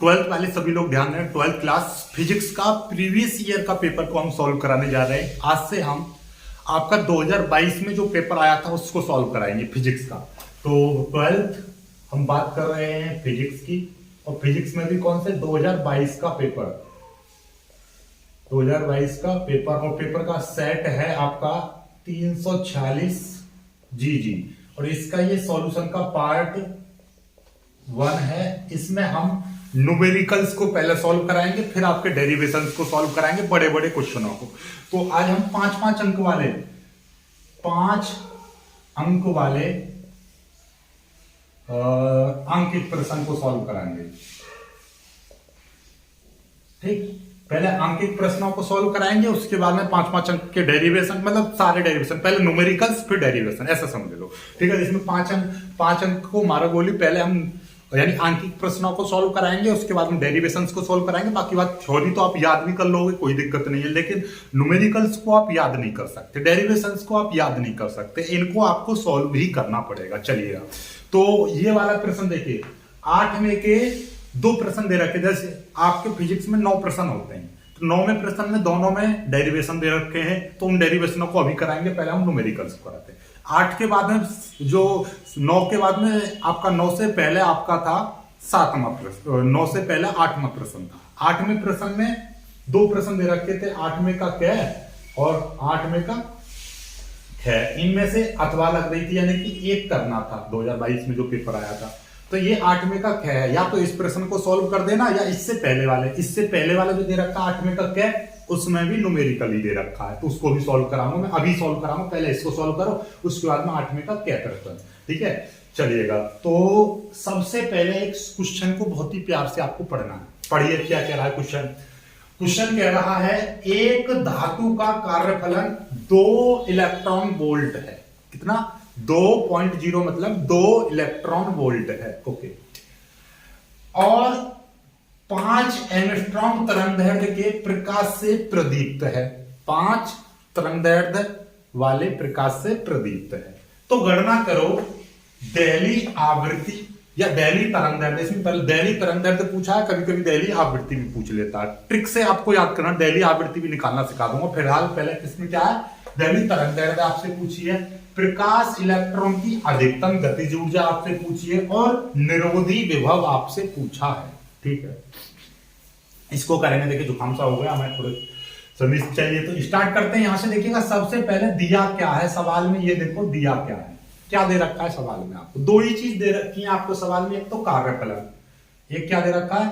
Twelfth वाले सभी लोग ध्यान दें, ट्वेल्थ क्लास फिजिक्स का प्रीवियस ईयर का पेपर को हम सॉल्व कराने जा रहे हैं। आज से हम आपका 2022 में जो पेपर आया था उसको सॉल्व कराएंगे फिजिक्स का। तो ट्वेल्थ हम बात कर रहे हैं फिजिक्स की, और फिजिक्स में भी कौन से 2022 का पेपर, 2022 का पेपर, और पेपर का सेट है आपका 346 जी, और इसका ये सॉल्यूशन का पार्ट 1 है। इसमें हम न्यूमेरिकल्स को पहले सॉल्व कराएंगे, फिर आपके डेरिवेशंस को सॉल्व कराएंगे, बड़े बड़े क्वेश्चनों को। तो आज हम 5 अंक वाले अंकित प्रश्न को सॉल्व कराएंगे। ठीक, पहले अंकित प्रश्नों को सॉल्व कराएंगे, उसके बाद में 5 अंक के डेरिवेशन, मतलब सारे डेरिवेशन, पहले न्यूमेरिकल्स फिर डेरिवेशन, ऐसा समझ लो। ठीक है, इसमें 5 अंक को मारो गोली, पहले हम यानी आंकिक प्रश्नों को सॉल्व कराएंगे, उसके बाद में डेरिवेशंस को सॉल्व कराएंगे। बाकी बात थ्योरी तो आप याद भी कर लोगे, कोई दिक्कत नहीं है, लेकिन न्यूमेरिकल्स को आप याद नहीं कर सकते, डेरिवेशंस को आप याद नहीं कर सकते, इनको आपको सॉल्व ही करना पड़ेगा। चलिएगा, तो ये वाला प्रश्न देखिए, 8 में के 2 प्रश्न दे रखे, जैसे आपके फिजिक्स में 9 प्रश्न होते हैं, तो 9वें प्रश्न में दोनों में डेरिवेशन दे रखे हैं, तो उन डेरिवेशनों को अभी कराएंगे, पहले हम न्यूमेरिकल्स को कराते हैं। 8 के बाद में जो 9 के बाद में आपका 9 से पहले आपका था 7वां प्रश्न, 9 से पहले 8वां प्रश्न था। 8वें प्रश्न में 2 प्रश्न दे रखे थे, 8वें का कै और 8वें का ख, इनमें से अथवा लग रही थी, यानी कि एक करना था 2022 में जो पेपर आया था। तो ये 8वें का ख है, या तो इस प्रश्न को सॉल्व कर देना, या इससे पहले वाले जो दे रखा 8वें का कै, उसमें भी न्यूमेरिकल ही दे रखा है, तो उसको भी सॉल्व कराऊंगा मैं, अभी सॉल्व कराऊंगा, पहले इसको सॉल्व करो, उसके बाद में 8वें का क्या प्रश्न। ठीक है, चलिएगा, तो सबसे पहले एक क्वेश्चन को बहुत ही प्यार से आपको पढ़ना है। पढ़िए क्या कह रहा है क्वेश्चन कह रहा है, एक धातु का कार्यफलन 2 इलेक्ट्रॉन वोल्ट है। कितना? 2.0, मतलब 2 इलेक्ट्रॉन वोल्ट है। ओके, और 5 एंगस्ट्रॉम तरंगदैर्ध्य के प्रकाश से प्रदीप्त है, 5 तरंगदैर्ध्य वाले प्रकाश से प्रदीप्त है। तो गणना करो दैली आवृत्ति या दैली तरंगदैर्ध्य। इसमें पहले दैली तरंगदैर्ध्य पूछा है, कभी कभी दैली आवृत्ति भी पूछ लेता है, ट्रिक से आपको याद करना, दैली आवृत्ति भी निकालना सिखा दूंगा। फिलहाल पहले इसमें क्या है, दैली तरंगदैर्ध्य आपसे पूछी है, प्रकाश इलेक्ट्रॉन की अधिकतम गतिज ऊर्जा आपसे पूछी है, और निरोधी विभव आपसे पूछा है। ठीक है, इसको करेंगे। देखिए जुकाम सा हो गया, हमें थोड़े सर्विस चाहिए, तो स्टार्ट करते हैं यहां से। देखिएगा, सबसे पहले दिया क्या है सवाल में, ये देखो दिया क्या है, क्या दे रखा है सवाल में आपको। 2 ही चीज दे रखी है आपको सवाल में, एक तो कार्यफलन, एक क्या दे रखा है,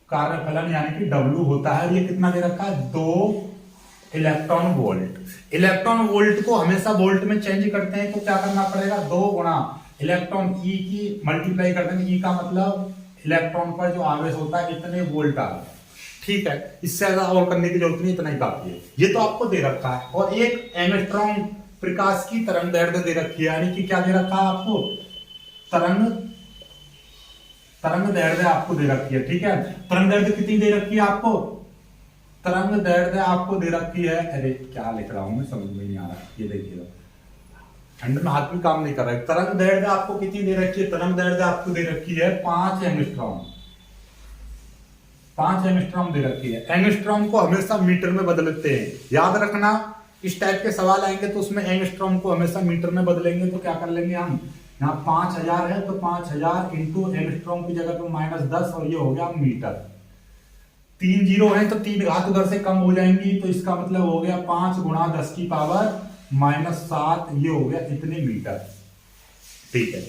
कार्यफलन यानी कि W होता है, ये कितना दे रखा है, 2 इलेक्ट्रॉन वोल्ट। इलेक्ट्रॉन वोल्ट को हमेशा वोल्ट में चेंज करते हैं, तो क्या करना पड़ेगा, 2 गुणा इलेक्ट्रॉन ई की मल्टीप्लाई करते हैं, ई का मतलब इलेक्ट्रॉन पर जो आवेश होता है इतने वोल्ट आ गए। ठीक है, इससे ज्यादा और करने की जरूरत नहीं, इतना ही काफी है। ये तो आपको दे रखा है, और एक एंगस्ट्रॉम प्रकाश की तरंगदैर्ध्य दे रखी है, यानी कि क्या दे रखा है आपको, तरंगदैर्ध्य आपको दे रखी है। ठीक है, तरंगदैर्ध्य कितनी दे रखी है आपको, तरंगदैर्ध्य आपको दे रखी है, अरे क्या लिख रहा हूं मैं, समझ में नहीं आ रहा, ये देखिएगा ठंड में हाथ भी काम नहीं कर रहा है। तरंगदैर्ध्य आपको कितनी दे रखी है, तरंगदैर्ध्य आपको दे रखी है 5 एंगस्ट्रॉम, 5 एंगस्ट्रॉम दे रखी है। एंगस्ट्रॉम को हमेशा मीटर में बदलते हैं, याद रखना, इस टाइप के सवाल आएंगे तो उसमें एंगस्ट्रॉम को हमेशा मीटर में बदलेंगे। तो क्या कर लेंगे हम, यहाँ 5000 है, तो 5000 इंटू एंगस्ट्रॉम की जगह पे -10, और ये हो गया मीटर। 3 जीरो है तो 3 घात उधर से कम हो जाएंगी, तो इसका मतलब हो गया 5 गुणा 10 की पावर -7, ये हो गया इतने मीटर। ठीक है,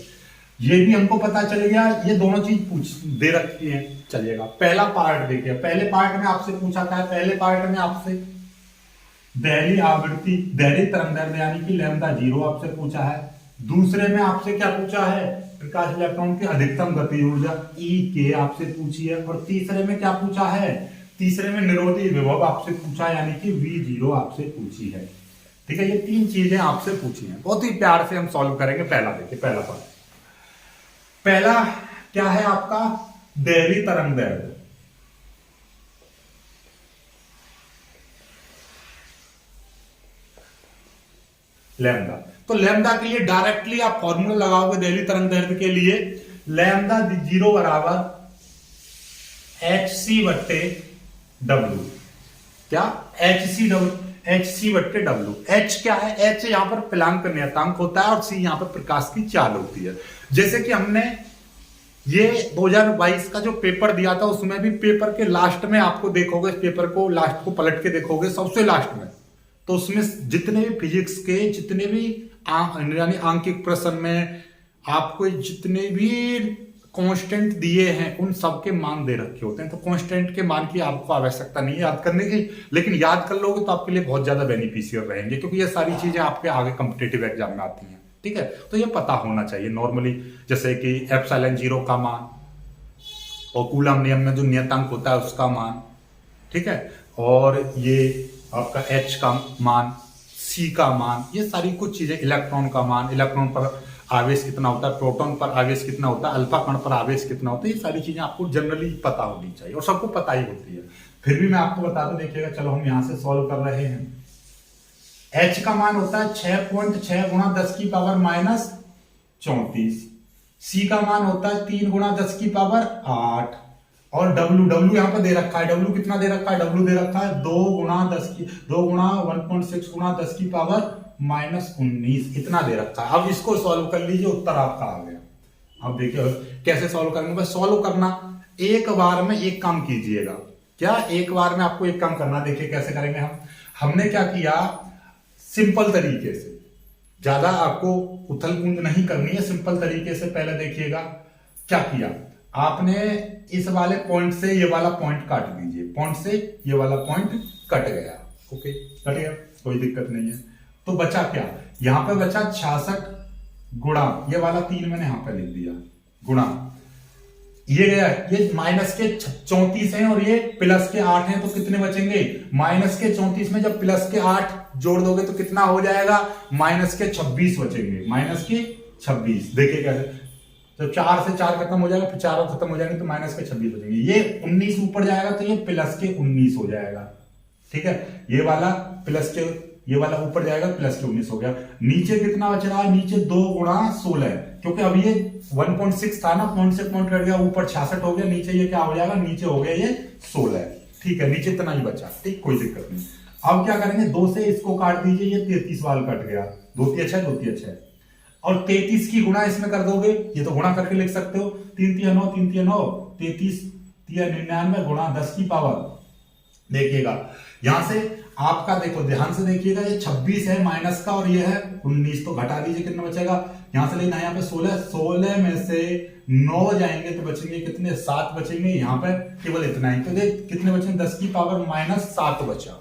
ये भी हमको पता चल गया, ये दोनों चीज दे रखी है। चलिएगा, पहला पार्ट देखिए, पहले पार्ट में आपसे पूछा था, पहले पार्ट में आपसे दैली आवृत्ति, दैली तरंगदैर्ध्य यानी कि λ0 आपसे पूछा है। दूसरे में आपसे क्या पूछा है, प्रकाश इलेक्ट्रॉन की अधिकतम गतिज ऊर्जा E आपसे पूछी है, और तीसरे में क्या पूछा है, तीसरे में निरोधी विभव आपसे पूछा है, यानी कि V0 आपसे पूछी है। ठीक है, ये 3 चीजें आपसे पूछी हैं, बहुत ही प्यार से हम सॉल्व करेंगे। पहला देखिए, पहला सवाल, पहला क्या है आपका, दैली तरंगदैर्ध्य। लैम्डा, तो लैम्डा के लिए डायरेक्टली आप फॉर्मूला लगाओगे दैली तरंगदैर्ध्य के लिए, लैम्डा जीरो बराबर एच सी बट्टे डब्ल्यू। क्या? एच सी बट्टे डब्ल्यू। एच क्या है? एच यहां पर प्लांक नियतांक होता है और सी यहां पर प्रकाश की चाल होती है। जैसे कि हमने ये 2022 का जो पेपर दिया था उसमें भी पेपर के लास्ट में आपको देखोगे, पेपर को लास्ट को पलट के देखोगे सबसे लास्ट में, तो उसमें जितने भी फिजिक्स के जितने भी यानी आंकिक प्रश्न में आपको जितने भी कांस्टेंट दिए हैं उन सब के मान दे रखे होते हैं। तो कांस्टेंट के मान की आपको आवश्यकता नहीं है याद करने की, लेकिन याद कर लोगे तो आपके लिए बहुत ज्यादा बेनिफिशियल रहेंगे, क्योंकि ये सारी चीजें आपके आगे कॉम्पिटिटिव एग्जाम में आती हैं। ठीक है, तो ये पता होना चाहिए नॉर्मली, जैसे कि एप्सिलॉन जीरो का मान और कूलम नियम में जो नियतांक होता है उसका मान, ठीक है, और ये आपका एच का मान, सी का मान, ये सारी कुछ चीजें, इलेक्ट्रॉन का मान, इलेक्ट्रॉन पर आवेश कितना होता है, प्रोटॉन पर आवेश कितना होता है, अल्फा कण पर आवेश कितना होता है, ये सारी चीजें आपको जनरली पता होनी चाहिए और सबको पता ही होती है। फिर भी मैं आपको बता दूं, देखिएगा, चलो हम यहां से सॉल्व कर रहे हैं। H का मान होता है 6.6 गुणा 10 की पावर माइनस 34। C का मान होता है 3 गुणा 10 की पावर 8। और W यहां पर दे रखा है, W कितना दे रखा है? W दे रखा है 2 गुणा 1.6 गुणा 10 की पावर माइनस 19, इतना दे रखा है। अब इसको सॉल्व कर लीजिए, उत्तर आपका आ गया। अब देखिए कैसे सॉल्व करेंगे। बस सॉल्व करना, एक बार में एक काम कीजिएगा। क्या? एक बार में आपको एक काम करना। देखिए कैसे करेंगे हम। हमने क्या किया, सिंपल तरीके से, ज्यादा आपको उथल पुंज नहीं करनी है, सिंपल तरीके से पहले देखिएगा क्या किया आपने। इस वाले पॉइंट से ये वाला पॉइंट काट दीजिए, पॉइंट से ये वाला पॉइंट कट गया। ओके, कट गया, कोई दिक्कत नहीं है। तो बचा क्या? यहां पे बचा 66 गुणा, ये वाला 3 मैंने यहां पे लिख दिया, गुणा ये गया, ये माइनस के 34 हैं और ये प्लस के 8 हैं, तो कितने बचेंगे? माइनस के 34 में जब प्लस के 8 जोड़ दोगे तो कितना हो जाएगा? माइनस के 26 बचेंगे, माइनस के 26। देखिए कैसे, तो 4 से 4 खत्म हो जाएगा, फिर 4 खत्म हो जाएंगे तो माइनस के 26 बचेंगे। ये 19 ऊपर जाएगा तो ये प्लस के 19 हो जाएगा। ठीक है, ये वाला प्लस के, ये वाला ऊपर जाएगा, प्लस के 19 हो गया। नीचे कितना बच रहा है? नीचे 2 गुणा 16, क्योंकि अब ये 1.6 था ना, पॉइंट से पॉइंट कट गया, ऊपर 66 हो गया, नीचे ये क्या हो जाएगा? नीचे हो गया ये 16। ठीक है, नीचे इतना ही बचा। ठीक, कोई दिक्कत नहीं। अब क्या करेंगे, 2 से इसको काट दीजिए, ये 33 वाल कट गया, 2 3 6, 2 3 6, और 33 की गुणा इसमें कर दोगे, ये तो गुणा करके लिख सकते हो, 3 3 9, 3 3 9, 33 3 99 गुणा 10 की पावर। देखिएगा यहां से आपका, देखो ध्यान से देखिएगा, ये 26 है माइनस का और ये है 19, तो घटा दीजिए, कितना बचेगा? यहां से लेना, यहाँ पे 16 में से 9 जाएंगे तो बचेंगे कितने? 7 बचेंगे। यहाँ पे केवल इतना ही, तो देख कितने बचेंगे? 10 की पावर माइनस 7 बचा,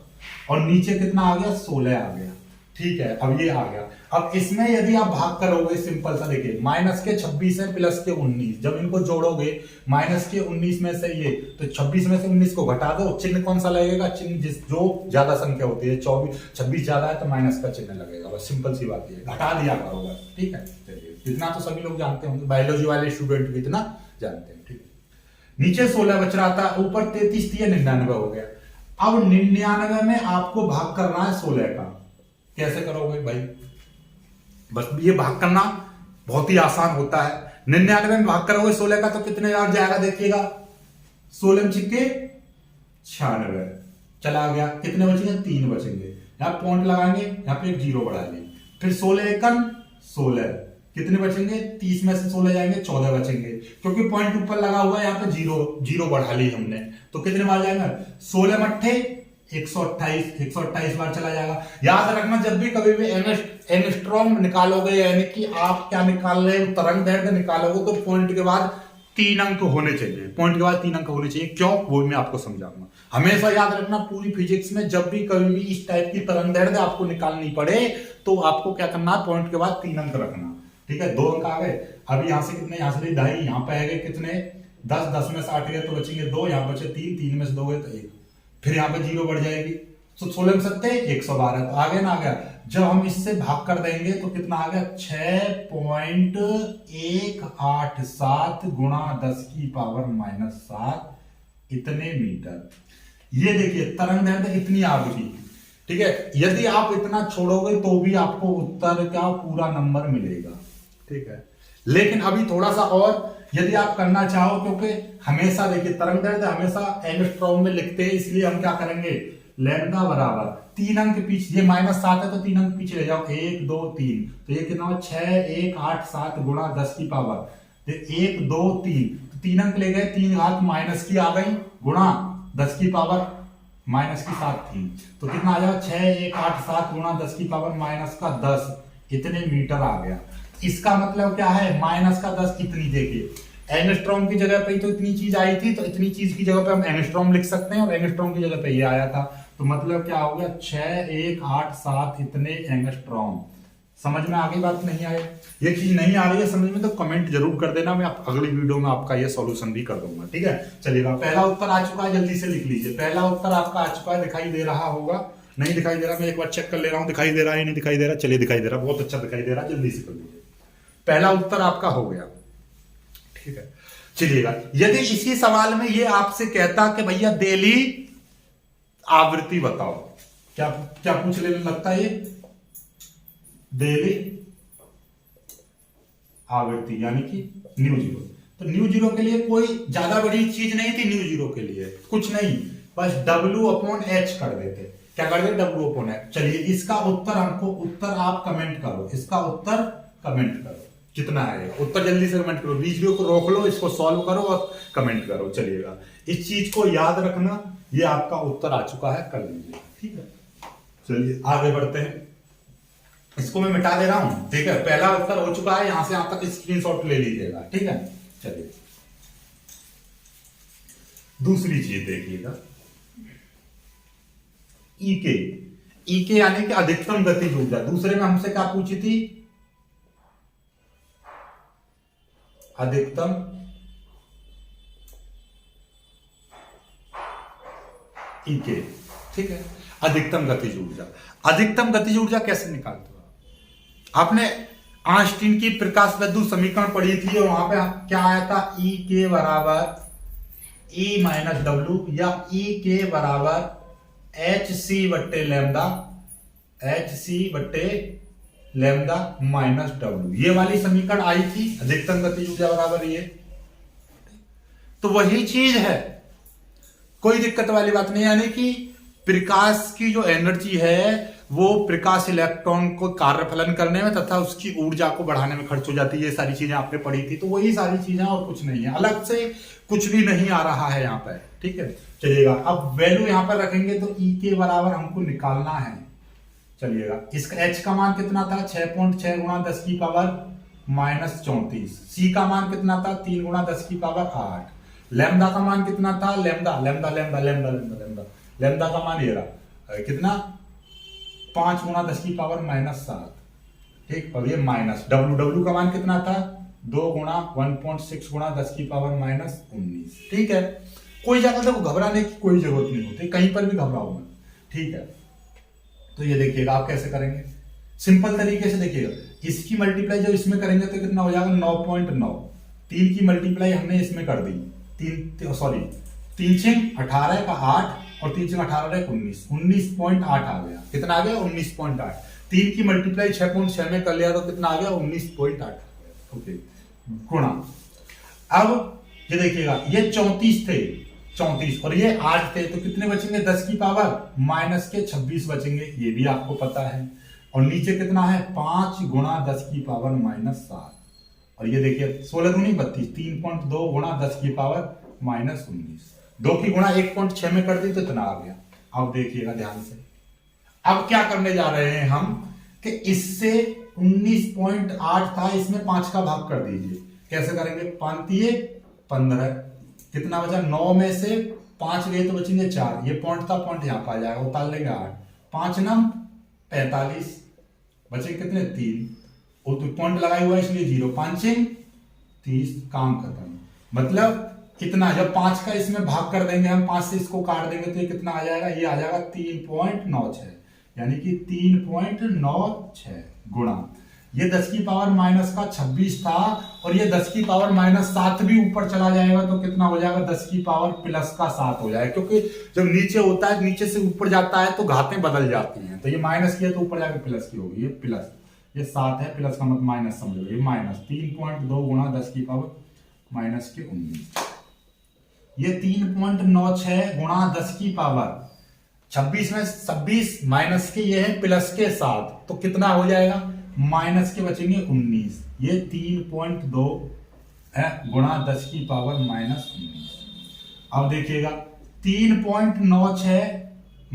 और नीचे कितना आ गया? 16 आ गया। ठीक है, अब ये आ गया। अब इसमें यदि आप भाग करोगे, सिंपल सा देखिए, माइनस के 26 है, प्लस के 19, जब इनको जोड़ोगे माइनस के 19 में से ये, तो 26 में से 19 को घटा दो, चिन्ह कौन सा लगेगा? चिन्ह जो ज्यादा संख्या होती है, 26 ज्यादा है तो माइनस का चिन्ह लगेगा। बस सिंपल सी बात है, घटा दिया करो बस। ठीक है, चलिए, इतना तो सभी लोग जानते होंगे, बायोलॉजी वाले स्टूडेंट भी इतना जानते हैं। ठीक है, नीचे 16 बच रहा था, ऊपर 33 थी, 99 हो गया। अब 99 में आपको भाग करना है 16 का। कैसे करोगे भाई? बस ये भाग करना बहुत ही आसान होता है। 99 में भाग करोगे 16 का तो कितने बार जाएगा? देखिएगा, 16 छिक्के 96, चला गया। कितने बचेंगे? 3 बचेंगे। यहां पॉइंट लगाएंगे, यहां पे एक 0 बढ़ा लेंगे, फिर 16 एकन 16, कितने बचेंगे? 30 में से 16 जाएंगे, 14 बचेंगे, क्योंकि पॉइंट ऊपर लगा हुआ है, यहाँ पे 0 बढ़ा ली हमने, तो कितने बार जाएगा? 16 मट्ठे 128 बार चला जाएगा। याद रखना, जब भी कभी भी एंगस्ट्रॉम निकालोगे, यानी कि आप क्या निकाल रहे हो, तरंग दैर्घ्य निकालोगे, तो पॉइंट के बाद 3 अंक होने चाहिए। पॉइंट के बाद 3 अंक होने चाहिए। क्यों? वो मैं आपको समझाऊंगा। हमेशा याद रखना, पूरी फिजिक्स में जब भी कभी भी इस टाइप की तरंग दैर्घ्य आपको निकालनी पड़े, तो आपको क्या करना है? पॉइंट के बाद 3 अंक रखना। ठीक है, 2 अंक आ गए। अब यहां से कितने? यहां से 2.5, यहाँ पे आएंगे कितने? 10 में से 8 गए तो बचेंगे 2, यहाँ बचे 3 में से 2 गए तो 1, फिर यहाँ पे 0 बढ़ जाएगी, तो 16 में 7 112, तो आ गया ना? आ गया। जब हम इससे भाग कर देंगे तो कितना आ गया? 6.187 गुणा 10 की पावर माइनस 7, इतने मीटर। ये देखिए, तरंग दैर्घ्य इतनी आ गई। ठीक है, यदि आप इतना छोड़ोगे तो भी आपको उत्तर का पूरा नंबर मिलेगा। ठीक है, लेकिन अभी थोड़ा सा और यदि आप करना चाहो, क्योंकि हमेशा देखिए तरंग दैर्ध्य हमेशा एंगस्ट्रॉम में लिखते हैं, इसलिए हम क्या करेंगे, लैम्डा बराबर 3 अंक पीछे, ये -7 है तो 3 अंक पीछे ले जाओ, 1 2 3, तो ये कितना 6 1 8 7 गुणा 10 की पावर 1 2 3, 3 अंक ले गए, 3 घात माइनस की आ गई गुणा 10 की पावर माइनस की 7 थी, तो कितना आ जाएगा 6 1 8 7 गुणा 10 की पावर माइनस का 10, इतने मीटर आ गया। इसका मतलब क्या है, माइनस का 10 इतनी, देखिए एंगस्ट्रॉम की जगह पे तो इतनी चीज आई थी, तो इतनी चीज की जगह पे हम एंगस्ट्रॉम लिख सकते हैं, और एंगस्ट्रॉम की जगह पे ये आया था, तो मतलब क्या हो गया 6 1 8 7 इतने एंगस्ट्रॉम। समझ में आ गई बात? नहीं आए, ये चीज नहीं आ रही है समझ में तो कमेंट जरूर कर देना, मैं अगली वीडियो में आपका ये सॉल्यूशन भी कर दूंगा, ठीक है। चलिएगा, पहला उत्तर आ चुका है, जल्दी से लिख लीजिए। पहला उत्तर आपका आ चुका है, दिखाई दे रहा होगा, नहीं दिखाई दे रहा, मैं एक बार चेक कर ले रहा हूँ दिखाई दे रहा है नहीं दिखाई दे रहा, चलिए दिखाई दे रहा, बहुत अच्छा दिखाई दे रहा, जल्दी से कर लीजिए। पहला उत्तर आपका हो गया, ठीक है। चलिएगा, यदि इसी सवाल में ये आपसे कहता कि भैया डेली आवृत्ति बताओ, क्या क्या पूछ लेने लगता है ये, डेली आवृत्ति यानी कि न्यू जीरो। तो न्यू जीरो के लिए कोई ज्यादा बड़ी चीज नहीं थी, न्यू जीरो के लिए कुछ नहीं, बस W/H कर देते। क्या कर देते, W/H। चलिए इसका उत्तर हमको, उत्तर आप कमेंट करो, इसका उत्तर कमेंट करो, कितना है उत्तर, जल्दी से कमेंट करो, वीडियो को रोक लो, इसको सॉल्व करो और कमेंट करो। चलिएगा, इस चीज को याद रखना, ये आपका उत्तर आ चुका है, कर लीजिए, ठीक है। चलिए आगे बढ़ते हैं, इसको मैं मिटा दे रहा हूं, ठीक है। पहला उत्तर हो चुका है, यहां से यहां तक स्क्रीनशॉट ले लीजिएगा, ठीक है। चलिए दूसरी चीज देखिएगा, ईके यानी कि अधिकतम गतिज ऊर्जा। दूसरे में हमसे क्या पूछी थी, अधिकतम ईके, ठीक है। अधिकतम गतिज ऊर्जा, अधिकतम गतिज ऊर्जा कैसे निकालते हो आपने आइंस्टीन की प्रकाश विद्युत समीकरण पढ़ी थी, और वहां पे क्या आया था, ई के बराबर E माइनस डब्ल्यू, या ई के बराबर एच सी बट्टे लैम्डा, एच सी बट्टे लैम्डा माइनस डब्ल्यू, ये वाली समीकरण आई थी, अधिकतम गतिज ऊर्जा बराबर ये। तो वही चीज है, कोई दिक्कत वाली बात नहीं, यानी कि प्रकाश की जो एनर्जी है वो प्रकाश इलेक्ट्रॉन को कार्यफलन करने में तथा उसकी ऊर्जा को बढ़ाने में खर्च हो जाती है, ये सारी चीजें आपने पढ़ी थी, तो वही सारी चीजें और कुछ नहीं है, अलग से कुछ भी नहीं आ रहा है यहाँ पे, ठीक है। चलिएगा, अब वैल्यू यहाँ पर रखेंगे तो ई के बराबर हमको निकालना है। चलिएगा, इसका एच का मान कितना था, 6.6 गुणा 10 की पावर माइनस 34, सी का मान कितना था, 3 गुणा 10 की पावर 8, लैम्डा का मान कितना था, lambda lambda lambda lambda lambda lambda lambda का मान ये रहा, कितना 5 गुणा 10 की पावर माइनस 7, ठीक। और ये माइनस डब्ल्यू का मान कितना था, 2 गुणा 1.6 गुणा 10 की पावर माइनस 19, ठीक है। कोई ज्यादा देखो घबराने की कोई जरूरत नहीं होती, कहीं पर भी घबराओ मत, ठीक है। तो ये देखिएगा आप कैसे करेंगे, सिंपल तरीके से देखिएगा, इसकी मल्टीप्लाई जब इसमें करेंगे तो कितना हो जाएगा 9.9, 3 की मल्टीप्लाई हमने इसमें कर दी, 3 6 18 का 8 और 3 6 18 19, 19.8 आ गया, कितना आ गया 19.8, 3 की मल्टीप्लाई 6.6 में कर लिया तो कितना आ गया 19.8, ओके, गुणा। अब ये देखिएगा, ये 34 थे, 34 और ये 8 थे, तो कितने बचेंगे 10 की पावर माइनस के 26 बचेंगे, ये भी आपको पता है। और नीचे कितना है 5 गुणा 10 की पावर माइनस 7, और ये देखिए 16 दूनी 32, 3.2 गुणा 10 की पावर माइनस 19, 2 की गुणा 1.6 में कर दी तो इतना आ गया। अब देखिएगा ध्यान से, अब क्या करने जा रहे हैं हम कि इससे 19.8 था, इसमें 5 का भाग कर दीजिए, कैसे करेंगे, 15, कितना बचा 9 में से 5 गए तो बचेंगे 4, ये पॉइंट था, पॉइंट यहाँ पर आ जाएगा, उतार लेंगे 8, 5 नम 45, बचे कितने 3, वो तो पॉइंट लगाई हुआ इसलिए 0, 5 30, काम खत्म। मतलब कितना, जब 5 का इसमें भाग कर देंगे हम, 5 से इसको काट देंगे तो ये कितना आ जाएगा, ये आ जाएगा 3.96, यानी कि 3.96 गुणा, ये 10 की पावर माइनस का 26 था, और ये 10 की पावर माइनस 7 भी ऊपर चला जाएगा तो कितना हो जाएगा 10 की पावर प्लस का 7 हो जाएगा, क्योंकि जब नीचे होता है नीचे से ऊपर जाता है तो घातें बदल जाती हैं, तो ये माइनस की है तो ऊपर जाकर प्लस की होगी, ये प्लस, ये 7 है, प्लस का मतलब माइनस समझो, ये माइनस 3.2 गुणा 10 की पावर माइनस के 19। ये 3.96 गुणा 10 की पावर 26 में 26 माइनस के ये है प्लस के 7, तो कितना हो जाएगा, माइनस के बचेंगे 19। ये 3.2 है गुणा 10 की पावर माइनस 19। अब देखिएगा 3.96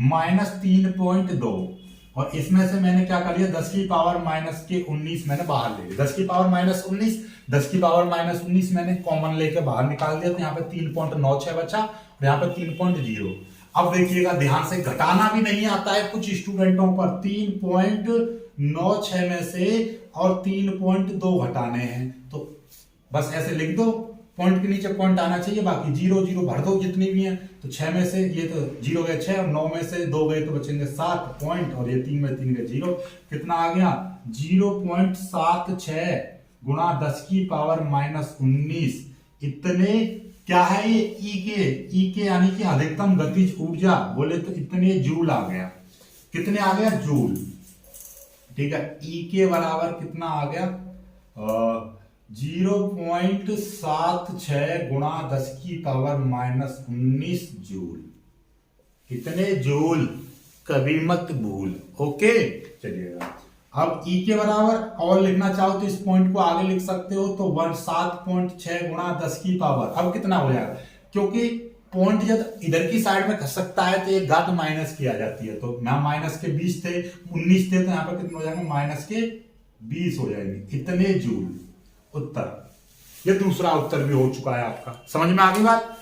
माइनस 3.2, और इसमें से मैंने क्या कर लिया, 10 की पावर माइनस के 19 मैंने बाहर ले लिया। 10 की पावर माइनस 19, 10 की पावर माइनस 19 मैंने कॉमन लेके बाहर निकाल दिया, तो यहाँ पे 3.96 बचा और यहाँ पे 3.0। अब देखिएगा ध्यान से, घटाना भी नहीं आता है कुछ स्टूडेंटों पर। 3.96 में से और 3.2 घटाने हैं, तो बस ऐसे लिख दो, पॉइंट के नीचे पॉइंट आना चाहिए, बाकी 0 0 भर दो जितनी भी हैं। तो 6 में से ये तो 0 गए 6, और 9 में से 2 गए तो बचेंगे 7 पॉइंट, और ये 3 में 3 गए 0। कितना आ गया, 0.76 गुणा 10 की पावर माइनस 19। इतने क्या है ये, ई के यानी कि अधिकतम गतिज ऊर्जा बोले तो इतने जूल आ गया। कितने आ गया, जूल। ठीक है, ई के बराबर कितना आ गया, 0.76 गुणा 10 की पावर माइनस 19 जूल। कितने जूल, कभी मत भूल। ओके, चलिएगा अब ई के बराबर और लिखना चाहो तो इस पॉइंट को आगे लिख सकते हो, तो 7.6 गुणा 10 की पावर। अब कितना हो जाएगा, क्योंकि पॉइंट जब इधर की साइड में खसकता है तो एक घात माइनस की आ जाती है, तो यहाँ माइनस के 20 थे, 19 थे, तो यहाँ पे कितना हो जाएगा, माइनस के 20 हो जाएंगे। इतने जूल उत्तर। ये दूसरा उत्तर भी हो चुका है आपका, समझ में आ गई बात।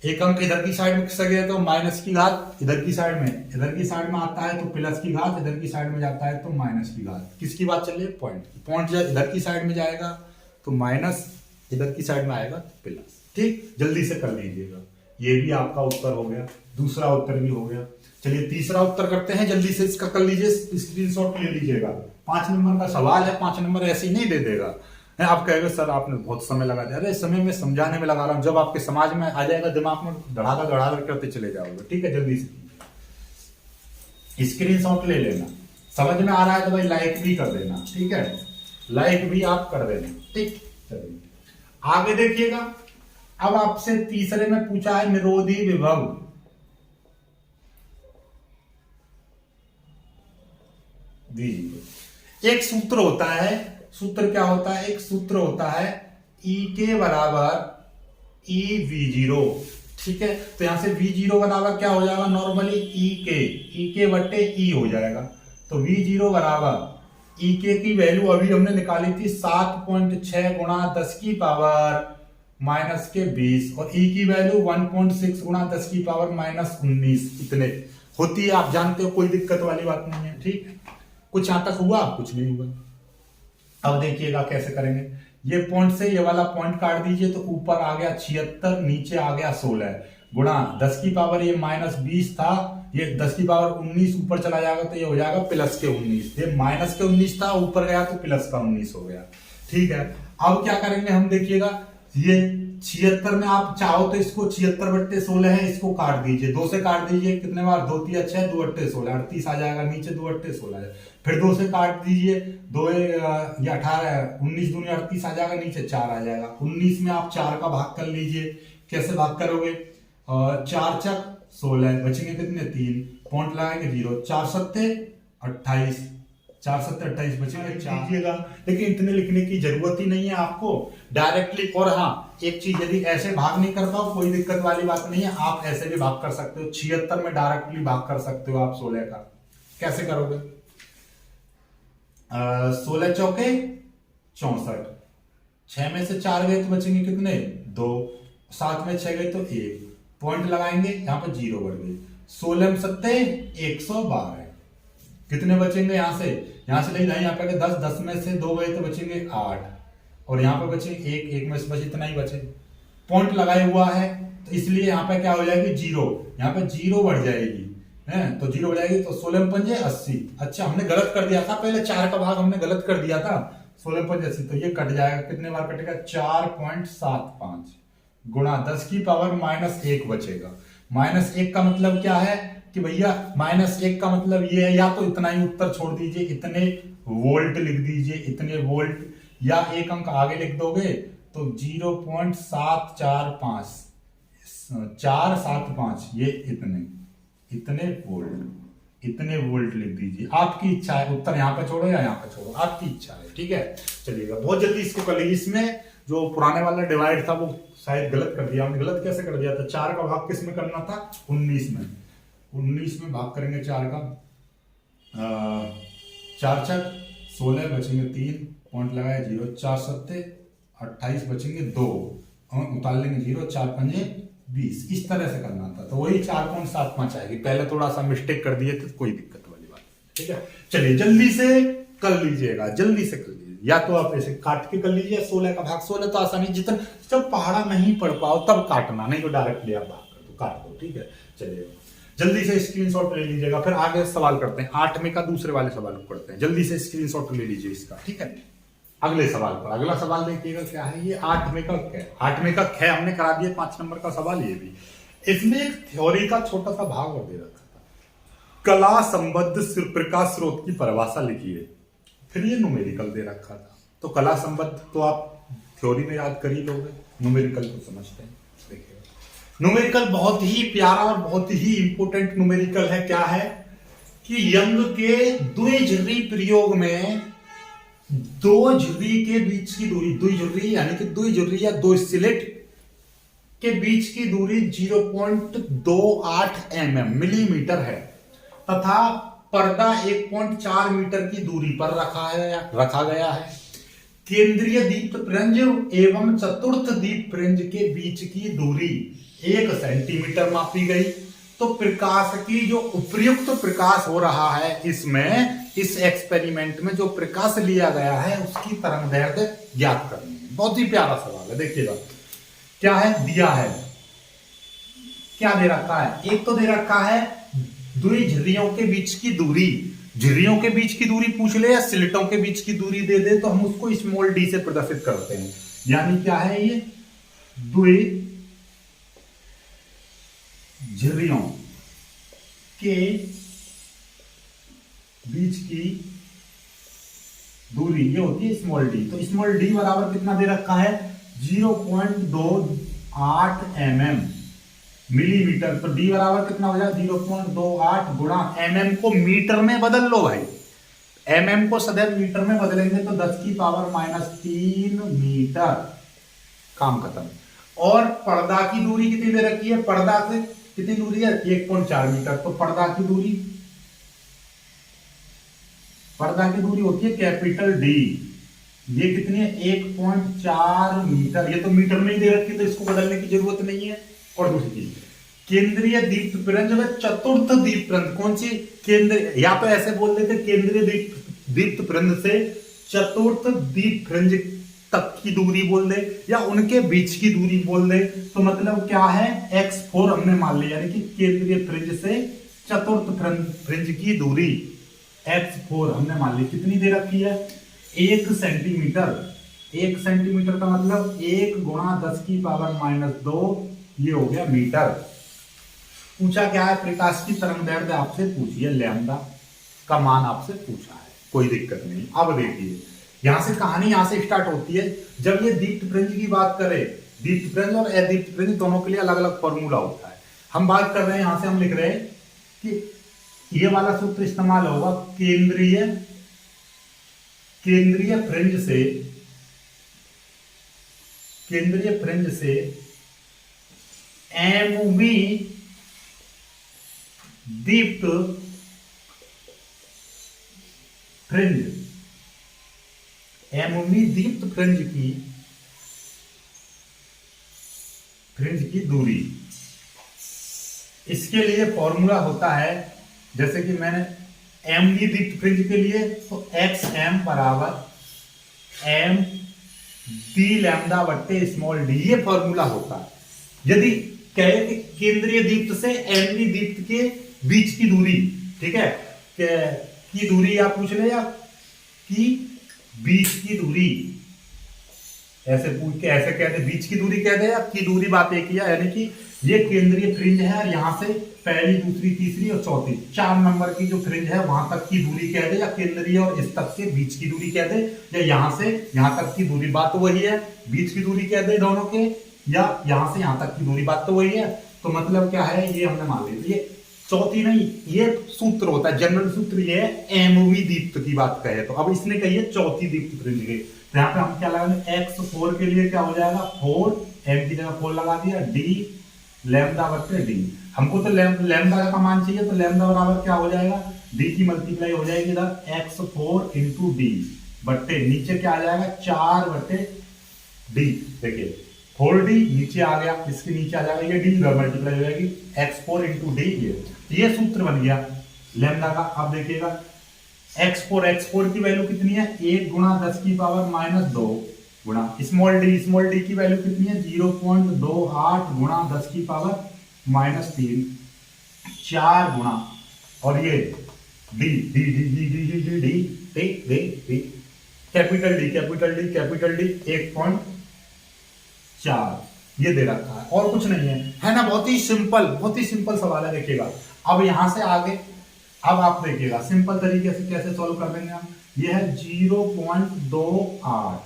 एक अंक इधर की साइड में खिसक गया तो माइनस की घात इधर की साइड में, इधर की साइड में आता है तो प्लस की घात, इधर की साइड में जाता है तो माइनस की घात। किसकी बात चल रही है, पॉइंट की। पॉइंट जब इधर की साइड में जाएगा तो माइनस, इधर की साइड में आएगा तो प्लस। ठीक, जल्दी से कर लीजिएगा। ये भी आपका उत्तर हो गया, दूसरा उत्तर भी हो गया। चलिए तीसरा उत्तर करते हैं, जल्दी से इसका कर लीजिए, स्क्रीनशॉट ले लीजिएगा। 5 नंबर का सवाल है, 5 नंबर ऐसे ही नहीं दे देगा। आप कहेंगे सर आपने बहुत समय लगा दिया, अरे समय में समझाने में लगा रहा हूं, जब आपके समाज में आ जाएगा दिमाग में धड़ाधड़ करते चले जाओगे। ठीक है, जल्दी से स्क्रीनशॉट ले लेना। समझ में आ रहा है तो भाई लाइक भी कर देना। ठीक है, लाइक भी आप कर देना। ठीक, चलिए आगे देखिएगा। अब आपसे तीसरे में पूछा है निरोधी विभव। दीजिए, एक सूत्र होता है, सूत्र क्या होता है, एक सूत्र होता है E के बराबर ई वी जीरो। ठीक है, तो यहां से वी जीरो बराबर क्या हो जाएगा, नॉर्मली ई के बट्टे ई हो जाएगा। तो वी जीरो बराबर ई के की वैल्यू अभी हमने निकाली थी 7.6 गुणा 10 की पावर माइनस के 20, और ई की वैल्यू 1.6 गुणा 10 की पावर माइनस 19 इतने होती है। आप जानते हो, कोई दिक्कत वाली बात नहीं है। ठीक, कुछ यहां तक हुआ, कुछ नहीं हुआ। अब देखिएगा कैसे करेंगे। ये पॉइंट से ये वाला पॉइंट काट दीजिए, तो ऊपर आ गया 76, नीचे आ गया 16 गुणा 10 की पावर ये माइनस 20 था, ये 10 की पावर 19 ऊपर चला जाएगा तो ये हो जाएगा प्लस के 19। ये माइनस के 19 था, ऊपर गया तो प्लस का 19 हो गया। ठीक है, अब क्या करेंगे हम, देखिएगा ये 76 में आप चाहो तो इसको 76 बट्टे 16 है, इसको काट दीजिए, 2 से काट दीजिए। कितने बार, 2 3 6, 2 अट्टे 16, 38 आ जाएगा, नीचे 2 अट्टे 16 है। फिर 2 से काट दीजिए, 2 या 18, 19 दूनी 38 आ जाएगा, नीचे 4 आ जाएगा। 19 में आप 4 का भाग कर लीजिए। कैसे भाग करोगे, 4 चक 16, बचेंगे कितने, 3, पॉइंट लगाएंगे 0, 4 सत्ते 28, 4 सत्ते 28 बचेंगे 4 लीजिएगा। लेकिन इतने लिखने की जरूरत ही नहीं है आपको, डायरेक्टली। और हाँ, एक चीज, यदि ऐसे भाग नहीं कर पाओ कोई दिक्कत वाली बात नहीं है, आप ऐसे भी भाग कर सकते हो। 76 में डायरेक्टली भाग कर सकते हो आप 16 का। कैसे करोगे, 16 चौके 64, 6 में से 4 गए तो बचेंगे कितने, 2, 7 में 6 गए तो 1, पॉइंट लगाएंगे, यहाँ पे 0 बढ़ गई। 16 में 7 112, कितने बचेंगे यहाँ से ले जाए, यहाँ पे 10, 10 में से 2 गए तो बचेंगे 8, और यहाँ पे बचे 1, 1 में से बचे इतना ही बचे। पॉइंट लगाए हुआ है तो इसलिए यहाँ पे क्या हो जाएगी, 0, यहाँ पे 0 बढ़ जाएगी है, तो 0 बढ़ जाएगी। तो 16 में 5 80। अच्छा, हमने गलत कर दिया था, पहले 4 का भाग हमने गलत कर दिया था। 16 में 5 80, तो ये कट जाएगा, कितने बार कटेगा, 4.75 गुणा 10 की पावर माइनस 1 बचेगा। माइनस 1 का मतलब क्या है कि भैया, माइनस 1 का मतलब ये है, या तो इतना ही उत्तर छोड़ दीजिए, इतने वोल्ट लिख दीजिए, इतने वोल्ट, या एक अंक आगे लिख दोगे तो 0.745 475 ये इतने वोल्ट लिख दीजिए। आपकी इच्छा है, उत्तर यहाँ पे छोड़ो या यहाँ पे छोड़ो, आपकी इच्छा है। ठीक है, चलिएगा बहुत जल्दी इसको कर लीजिए। इसमें जो पुराने वाला डिवाइड था वो शायद गलत कर दिया हमने। गलत कैसे कर दिया था? 4 का भाग किस में करना था? 19 में। 19 में भाग करेंगे 4 का, 4 4 16 बचेंगे 3 पॉइंट लगाए 0, 4 7 28 बचेंगे 2 उतार लेंगे 0, 4 5 20। इस तरह से करना था, तो वही 4.75 आएगी। पहले थोड़ा सा मिस्टेक कर दिए थे, कोई दिक्कत वाली बात नहीं। ठीक है, चलिए जल्दी से कर लीजिएगा, जल्दी से कर लीजिए। या तो आप ऐसे काट के कर लीजिए, 16 का भाग 16 तो आसानी, जितना जब पहाड़ा नहीं पढ़ पाओ तब काटना, नहीं तो डायरेक्टली आप भाग कर दो, काट दो। ठीक है, चलिए जल्दी से स्क्रीनशॉट ले लीजिएगा, फिर आगे सवाल करते हैं। 8वें का दूसरे वाले सवाल को करते हैं। जल्दी से स्क्रीनशॉट ले लीजिए इसका। ठीक है, अगले सवाल पर। अगला सवाल देखिएगा क्या है। ये 8वें का ख, 8वें का ख हमने करा दिया। 5 नंबर का सवाल ये भी। इसमें एक थ्योरी का छोटा सा भाग और दे रखा था, कला संबद्ध प्रकाश स्रोत की परिभाषा लिखिए। फिर ये न्यूमेरिकल दे रखा था। तो कला संबद्ध तो आप थ्योरी में याद कर ही लोगे, न्यूमेरिकल को समझते हैं। देखिए न्यूमेरिकल बहुत ही प्यारा और बहुत ही इंपोर्टेंट न्यूमेरिकल है। क्या है कि यंग के द्विध्रुवी प्रयोग में दो झुर्री के बीच की दूरी, द्विध्रुवी यानी कि द्विध्रुवी या दो स्लेट के बीच की दूरी 0.28 मिलीमीटर है तथा पर्दा 1.4 मीटर की दूरी पर रखा गया है। केंद्रीय दीप्त प्रिंज एवं चतुर्थ दीप प्रिंज के बीच की दूरी 1 सेंटीमीटर मापी गई। तो प्रकाश की जो उपयुक्त प्रकाश हो रहा है इसमें, इस एक्सपेरिमेंट में जो प्रकाश लिया गया है उसकी तरंगदैर्घ्य ज्ञात करनी है। बहुत ही प्यारा सवाल है। देखिएगा क्या है दिया है, क्या दे रखा है। एक तो दे रखा है द्विध्रुवियों के बीच की दूरी। झुर्रियों के बीच की दूरी पूछ ले या स्लिटों के बीच की दूरी दे दे तो हम उसको स्मॉल डी से प्रदर्शित करते हैं। यानी क्या है ये, द्विध्रुवियों के बीच की दूरी ये होती है स्मॉल डी। तो स्मॉल डी बराबर कितना दे रखा है, 0.28 मिलीमीटर। तो डी बराबर कितना हो जाए, 0.28 गुणा mm को मीटर में बदल लो भाई। mm को सदैव मीटर में बदलेंगे तो 10 की पावर -3 मीटर। काम खत्म। और पर्दा की दूरी कितनी दे रखी है, पर्दा से कितनी दूरी है, 1.4 मीटर। तो पर्दा की दूरी होती है कैपिटल डी। ये कितनी है, 1.4 मीटर। ये तो मीटर में ही दे रखी है तो इसको बदलने की जरूरत नहीं है। और दूसरी चीज, केंद्रीय दीप्त प्रिंज व चतुर्थ दीप प्रिंज। कौन सी केंद्र, या तो ऐसे बोल देते केंद्रीय दीप्त प्रिंज से चतुर्थ दीप प्रिंज तक की दूरी बोल दे या उनके बीच की दूरी बोल दे। तो मतलब क्या है, x4 हमने मान लिया, यानी कि केंद्रीय फ्रिंज से चतुर्थ फ्रिंज की दूरी x4 हमने मान ली। कितनी दे रखी है, 1 सेंटीमीटर। 1 सेंटीमीटर का मतलब 1 गुणा 10 की पावर -2, ये हो गया मीटर। पूछा क्या है, प्रकाश की तरंगदैर्घ्य आपसे पूछी है, लैम्डा का मान आपसे पूछा है, कोई दिक्कत नहीं। अब देखिए यहां से कहानी यहां से स्टार्ट होती है। जब ये दीप्त प्रिंज की बात करें, दीप्त प्रिंज और अदीप्त प्रिंज दोनों के लिए अलग अलग फॉर्मूला होता है। हम बात कर रहे हैं, यहां से हम लिख रहे हैं कि ये वाला सूत्र इस्तेमाल होगा, केंद्रीय फ्रिंज से एमवी दीप्त फ्रिंज की दूरी। इसके लिए फॉर्मूला होता है, जैसे कि मैंने एमवी दीप्त फ्रिंज के लिए तो XM बराबर M डी लैम्डा बट्टे स्मॉल डी, ये फॉर्मूला होता है। यदि कहे कि केंद्रीय दीप्त से एमवी दीप्त के बीच की दूरी, ठीक है, की दूरी आप पूछ ले या कि बीच की दूरी, ऐसे पूछ के ऐसे कहते, बीच की दूरी कह दे या की दूरी, बात एक ही है। यानी कि ये केंद्रीय फ्रिंज है और यहाँ से पहली, दूसरी, तीसरी और चौथी 4 नंबर की जो फ्रिंज है वहां तक की दूरी कह दे, या केंद्रीय और इस तक के बीच की दूरी कह दे, या यहाँ से यहाँ तक की दूरी, बात तो वही है, बीच की दूरी कह दे दोनों के, या यहाँ से यहाँ तक की दूरी, बात तो वही है। तो मतलब क्या है, ये हमने मान लिया। ये चौथी नहीं, ये सूत्र होता है, जनरल सूत्र ये है एमवी दीप्त की बात कहे तो। अब इसने कही है चौथी दीप्त फ्रिंज की, तो यहाँ पे हम क्या लगाएंगे, x4 के लिए क्या हो जाएगा 4, m की जगह 4 लगा दिया, d लैम्डा बटे d। हमको तो लैम्डा का मान चाहिए, तो लैम्डा बराबर क्या हो जाएगा, d की मल्टीप्लाई हो जाएगी इधर x4 इंटू डी बट्टे नीचे क्या आ जाएगा 4 बटे d। देखिए 4d नीचे आ गया, इसके नीचे आ जाएगा ये d, इधर मल्टीप्लाई हो जाएगी x4 इंटू डी। ये सूत्र बन गया लैम्डा का। अब देखिएगा x4 की वैल्यू कितनी है, 1 गुणा 10 की पावर माइनस 2 गुणा स्मॉल डी की वैल्यू कितनी है 0.28 गुणा 10 की पावर माइनस 3, 4 गुणा और ये D D D D D D D D D D D capital D 1.4 ये दे रखा है और कुछ नहीं है ना। बहुत ही सिंपल सवाल है। देखिएगा अब यहां से आगे, अब आप देखिएगा सिंपल तरीके से कैसे सॉल्व कर देंगे हम। ये है 0.28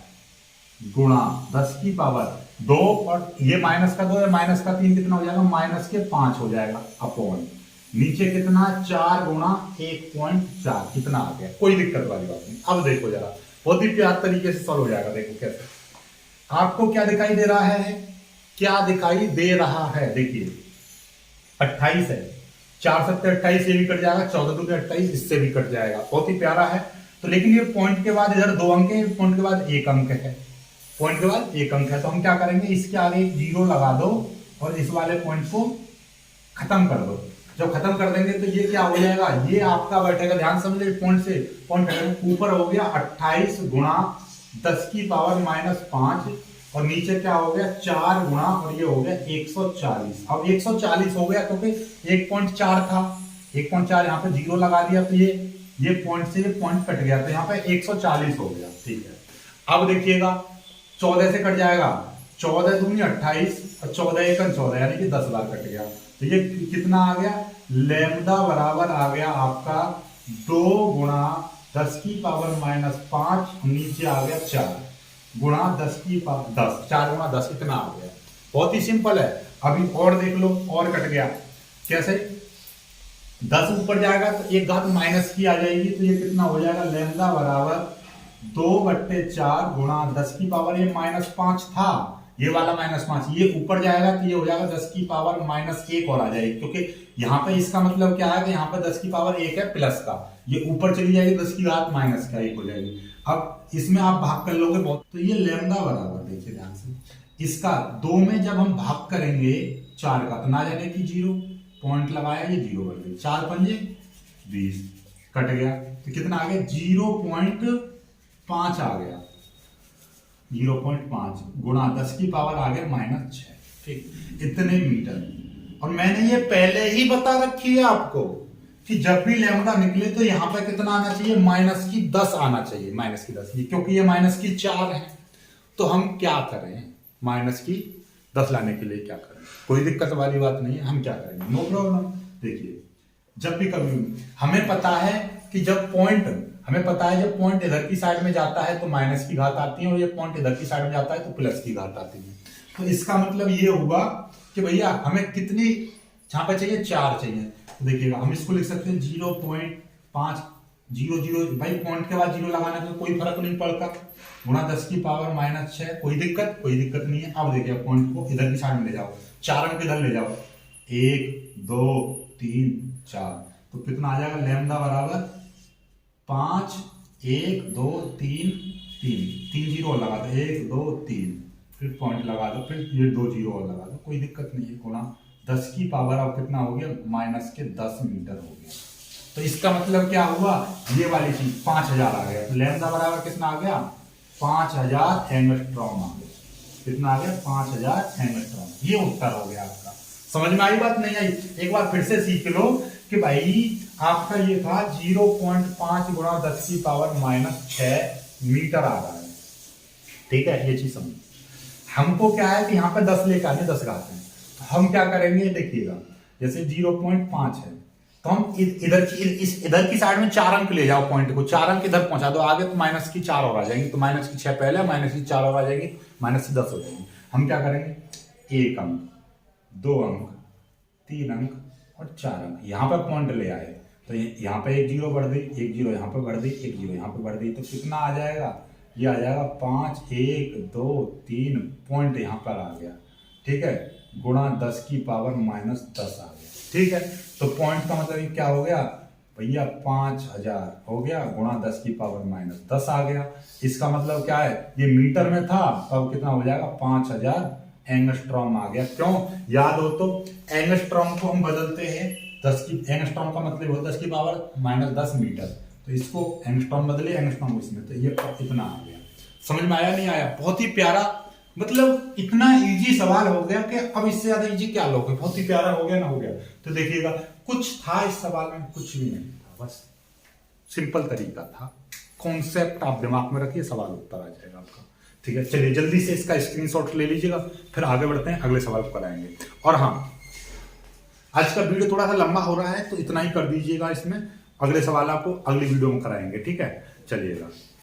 गुणा 10 की पावर 2 और ये माइनस का 2 है, माइनस का 3 कितना हो जाएगा, माइनस के 5 हो जाएगा अपॉन नीचे कितना 4 गुणा 1.4 कितना आ गया। कोई दिक्कत वाली बात नहीं। अब देखो जरा बहुत ही प्यार तरीके से सॉल्व हो जाएगा। देखो कैसे, आपको क्या दिखाई दे रहा है, क्या दिखाई दे रहा है, देखिए 28 है, 4 7 28 ये भी कट जाएगा, 14 2 28 इससे भी कट जाएगा। बहुत ही प्यारा है। तो लेकिन ये पॉइंट के बाद इधर 2 अंक है, पॉइंट के बाद 1 अंक है, पॉइंट के बाद 1 अंक है। तो हम क्या करेंगे, इसके आगे एक 0 लगा दो और इस वाले पॉइंट को खत्म कर दो। जब खत्म कर देंगे तो ये क्या हो जाएगा, ये आपका बैठेगा, ध्यान समझिए पॉइंट से पॉइंट ऊपर हो गया 28 गुणा 10 की पावर माइनस 5 और नीचे क्या हो गया 4 गुणा और ये हो गया 140। अब 140 हो गया क्योंकि 1.4 था, 1.4 यहाँ पे 0 लगा दिया तो ये पॉइंट से ये पॉइंट कट गया तो यहाँ पे 140 हो गया। ठीक है, अब देखिएगा 14 से कट जाएगा, 14 दूनी 28 और 14 एक 14 यानी कि 10 बार कट गया। तो ये कितना आ गया, लैम्डा बराबर आ गया आपका 2 गुणा 10 की पावर माइनस 5 नीचे आ गया 4 गुणा 10 की पावर 10, 4 गुणा 10 इतना आ गया। बहुत ही सिंपल है। अभी और देख लो, और कट गया कैसे, 10 ऊपर जाएगा तो एक घात माइनस की आ जाएगी तो ये कितना हो जाएगा, लैम्डा बराबर 2/4 गुणा 10 की पावर ये माइनस 5 था, ये वाला माइनस 5 ये ऊपर जाएगा तो ये हो जाएगा 10 की पावर माइनस 1 और आ जाएगी, क्योंकि यहाँ पे इसका मतलब क्या है कि यहाँ पे 10 की पावर 1 है प्लस का, ये ऊपर चली जाएगी 10 की घात माइनस का 1 हो जाएगी। अब इसमें आप भाग कर लोगे बहुत, तो ये लैम्डा बराबर, देखिए ध्यान से, इसका 2 में जब हम भाग करेंगे 4 का तो ना जाने की 0 पॉइंट लगाया, ये 0 बन गई, 4 पंजे 20 कट गया तो कितना आ गया 0.5 आ गया, 0.5 गुणा 10 की पावर आ गया माइनस 6। ठीक, इतने मीटर। और मैंने ये पहले ही बता रखी है आपको कि जब भी लैम्डा निकले तो यहां पे कितना आना चाहिए, माइनस की 10 आना चाहिए, माइनस की 10, क्योंकि ये माइनस की 4 है। तो हम क्या करें, माइनस की 10 लाने के लिए क्या करें, कोई दिक्कत वाली बात नहीं है, हम क्या करेंगे, नो प्रॉब्लम। देखिए जब भी कभी हमें पता है कि जब पॉइंट इधर की साइड में जाता है तो माइनस की घात आती है और ये पॉइंट इधर की साइड में जाता है तो प्लस की घात आती है। तो इसका मतलब ये होगा कि भैया हमें कितनी जहां पे चाहिए 4 चाहिए, तो देखिएगा हम इसको लिख सकते हैं 0.500, भाई पॉइंट के बाद 0 लगाने में कोई फर्क नहीं पड़ता, गुणा 10 की पावर माइनस 6, कोई दिक्कत नहीं है। अब देखिए पॉइंट को इधर की साइड में ले जाओ, 4 अंक इधर ले जाओ, 1 2 3 4, तो कितना आ जाएगा, लैम्डा बराबर 5 1 2 3 3 0 लगा दो, 1 2 3 फिर पॉइंट लगा दो, फिर ये 2 0 और लगा दो, कोई दिक्कत नहीं है। गुणा 10 की पावर अब कितना हो गया, माइनस के 10 मीटर हो गया। तो इसका मतलब क्या हुआ, ये वाली चीज 5000 आ गया, तो लैम्डा बराबर कितना आ गया, 5000 एंगस्ट्रॉम आ गया। कितना आ गया, 5000 एंगस्ट्रॉम। ये उत्तर हो गया आपका। समझ में आई बात, नहीं आई, एक बार फिर से सीख लो कि भाई आपका ये था 0.5 गुणा 10 की पावर माइनस 6 मीटर आ रहा है। ठीक है, ये चीज समझ। हमको क्या है कि यहाँ पे 10 लेकर आने 10 घात है, हम क्या करेंगे देखिएगा, जैसे 0.5 है तो हम इधर की साइड में 4 अंक ले जाओ, पॉइंट को 4 अंक इधर पहुंचा दो आगे, तो माइनस की 4 और आ जाएंगी, तो माइनस की 6 पहले, माइनस की 4 और आ जाएगी, माइनस की 10 हो जाएगी। हम क्या करेंगे, 1 अंक, 2 अंक, 3 अंक और 4 अंक यहाँ पर पॉइंट ले आए, तो यहाँ पे एक जीरो बढ़ गई, एक जीरो यहाँ पे बढ़ गई, एक जीरो यहाँ पे बढ़ गई, तो कितना आ जाएगा, ये आ जाएगा 5, 1, 2, 3 पॉइंट यहाँ पर आ गया, ठीक है, गुणा 10 की पावर माइनस 10 आ गया, ठीक है। तो पॉइंट का मतलब ये क्या हो गया भैया, 5000 हो गया, गुणा 10 की पावर माइनस 10 आ गया। इसका मतलब क्या है, ये मीटर में था तब कितना हो जाएगा, 5000 एंगस्ट्रॉम आ गया। क्यों, याद हो तो एंगस्ट्रॉम को हम बदलते हैं 10 की, एंगस्ट्रॉम का मतलब हो 10 की पावर माइनस 10 मीटर, तो इसको एंगस्ट्रॉम बदले, एंगस्ट्रॉम इसमें, तो ये इतना आ गया। समझ में आया नहीं आया, बहुत ही प्यारा, मतलब इतना इजी सवाल हो गया कि अब इससे ज्यादा इजी क्या लोगे, बहुत ही प्यारा हो गया ना, हो गया। तो देखिएगा कुछ था इस सवाल में, कुछ भी नहीं था, बस सिंपल तरीका था, कॉन्सेप्ट आप दिमाग में रखिए, सवाल उत्तर आ जाएगा आपका, ठीक है। चलिए जल्दी से इसका स्क्रीनशॉट ले लीजिएगा, फिर आगे बढ़ते हैं, अगले सवाल को कराएंगे। और हाँ, आज का वीडियो थोड़ा सा लंबा हो रहा है तो इतना ही कर दीजिएगा, इसमें अगले सवाल आपको अगली वीडियो में कराएंगे, ठीक है। चलिएगा।